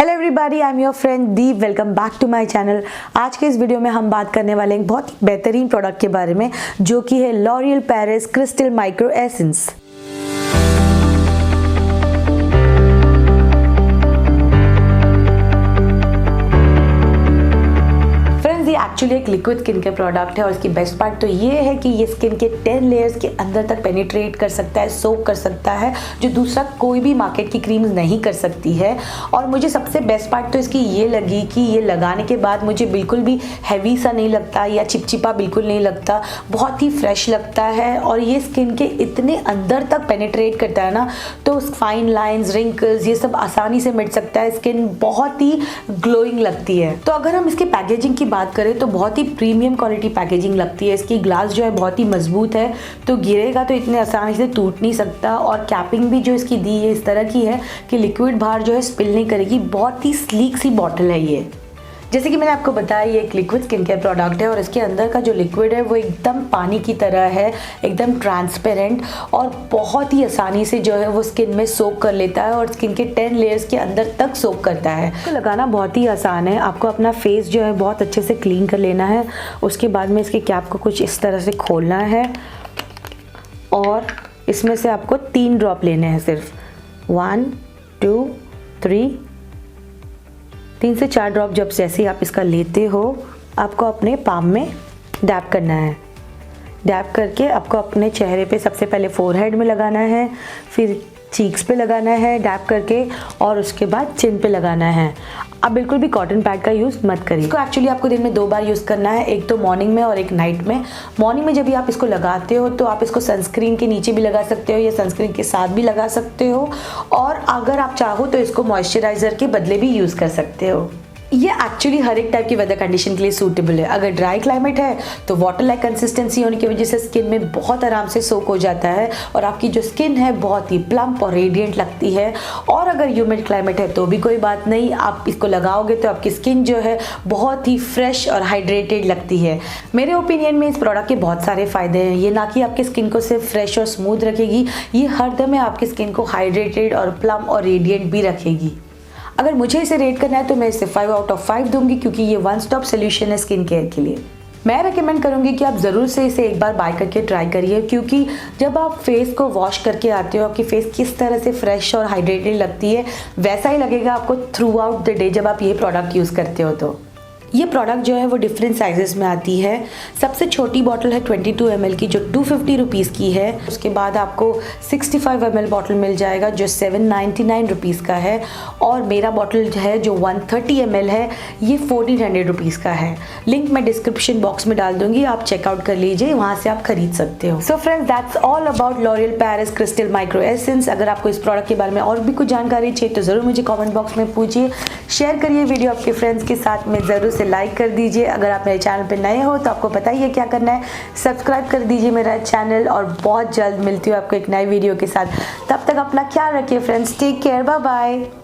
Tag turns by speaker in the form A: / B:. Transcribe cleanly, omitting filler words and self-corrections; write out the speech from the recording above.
A: Hello everybody, I am your friend Deep. Welcome back to my channel. आज के इस video में हम बात करने वाले हैं एक बहुत बेहतरीन प्रोडक्ट के बारे में, जो कि है L'Oreal Paris crystal micro essence. Actually एक लिक्विड स्किन के प्रोडक्ट है और इसकी बेस्ट पार्ट तो ये है कि ये स्किन के 10 लेयर्स के अंदर तक पेनिट्रेट कर सकता है, सोक कर सकता है, जो दूसरा कोई भी मार्केट की क्रीम्स नहीं कर सकती है। और मुझे सबसे बेस्ट पार्ट तो इसकी ये लगी कि ये लगाने के बाद मुझे बिल्कुल भी हैवी सा नहीं लगता या चिपचिपा बिल्कुल नहीं लगता, बहुत ही फ्रेश लगता है। और ये स्किन के इतने अंदर तक पेनिट्रेट करता है ना, तो फाइन लाइंस, रिंकल्स, ये सब आसानी से मिट सकता है। स्किन बहुत ही ग्लोइंग लगती है। तो अगर हम इसकी पैकेजिंग की बात करें तो बहुत ही प्रीमियम क्वालिटी पैकेजिंग लगती है। इसकी ग्लास जो है बहुत ही मजबूत है, तो गिरेगा तो इतने आसानी से टूट नहीं सकता। और कैपिंग भी जो इसकी दी है इस तरह की है कि लिक्विड बाहर जो है स्पिल नहीं करेगी। बहुत ही स्लीक सी बॉटल है ये। जैसे कि मैंने आपको बताया, ये एक लिक्विड स्किन केयर प्रोडक्ट है और इसके अंदर का जो लिक्विड है वो एकदम पानी की तरह है, एकदम ट्रांसपेरेंट, और बहुत ही आसानी से जो है वो स्किन में सोक कर लेता है और स्किन के 10 लेयर्स के अंदर तक सोक करता है। इसको लगाना बहुत ही आसान है। आपको अपना फेस जो है बहुत अच्छे से क्लीन कर लेना है। उसके बाद में इसके कैप को कुछ इस तरह से खोलना है और इसमें से आपको 3 ड्रॉप लेने हैं, सिर्फ 1 2 3 से 4 ड्रॉप। जब जैसे आप इसका लेते हो, आपको अपने पाम में डैप करना है। डैप करके आपको अपने चेहरे पे सबसे पहले फोरहेड में लगाना है, फिर चीक्स पे लगाना है डैप करके, और उसके बाद चिन पे लगाना है। अब बिल्कुल भी कॉटन पैड का यूज़ मत करिए। इसको एक्चुअली आपको दिन में 2 बार यूज़ करना है, एक तो मॉर्निंग में और एक नाइट में। मॉर्निंग में जब भी आप इसको लगाते हो तो आप इसको सनस्क्रीन के नीचे भी लगा सकते हो या सनस्क्रीन के साथ भी लगा सकते हो, और अगर आप चाहो तो इसको मॉइस्चराइज़र के बदले भी यूज़ कर सकते हो। ये एक्चुअली हर एक टाइप की वेदर कंडीशन के लिए सूटेबल है। अगर ड्राई क्लाइमेट है तो वाटर लाइक कंसिस्टेंसी होने की वजह से स्किन में बहुत आराम से सोक हो जाता है और आपकी जो स्किन है बहुत ही प्लम्प और रेडिएंट लगती है। और अगर ह्यूमिड क्लाइमेट है तो भी कोई बात नहीं, आप इसको लगाओगे तो आपकी स्किन जो है बहुत ही फ्रेश और हाइड्रेटेड लगती है। मेरे ओपिनियन में इस प्रोडक्ट के बहुत सारे फ़ायदे हैं। ये ना कि आपकी स्किन को सिर्फ फ्रेश और स्मूथ रखेगी, ये हर दम आपकी स्किन को हाइड्रेटेड और प्लम्प और रेडिएंट भी रखेगी। अगर मुझे इसे रेट करना है तो मैं इसे 5 आउट ऑफ 5 दूंगी, क्योंकि ये वन स्टॉप सोल्यूशन है स्किन केयर के लिए। मैं रेकमेंड करूंगी कि आप ज़रूर से इसे एक बार बाय करके ट्राई करिए, क्योंकि जब आप फेस को वॉश करके आते हो, आपकी फेस किस तरह से फ्रेश और हाइड्रेटेड लगती है, वैसा ही लगेगा आपको थ्रू आउट द डे जब आप ये प्रोडक्ट यूज़ करते हो। तो ये प्रोडक्ट जो है वो डिफरेंट साइजेस में आती है। सबसे छोटी बॉटल है 22 ml की, जो 250 रुपीज़ की है। उसके बाद आपको 65 ml बॉटल मिल जाएगा जो 799 रुपीज़ का है। और मेरा बॉटल जो है जो 130 ml है, ये 1400 रुपीज़ का है। लिंक मैं डिस्क्रिप्शन बॉक्स में डाल दूंगी, आप चेकआउट कर लीजिए, वहाँ से आप खरीद सकते हो। So friends, that's all about L'Oreal Paris crystal micro essence. अगर आपको इस प्रोडक्ट के बारे में और भी कुछ जानकारी चाहिए तो ज़रूर मुझे कॉमेंट बॉक्स में पूछिए, शेयर करिए वीडियो आपके फ्रेंड्स के साथ में, ज़रूर लाइक कर दीजिए। अगर आप मेरे चैनल पे नए हो तो आपको पता ही है क्या करना है, सब्सक्राइब कर दीजिए मेरा चैनल। और बहुत जल्द मिलती हूँ आपको एक नई वीडियो के साथ। तब तक अपना ख्याल रखिए friends, take care, bye bye.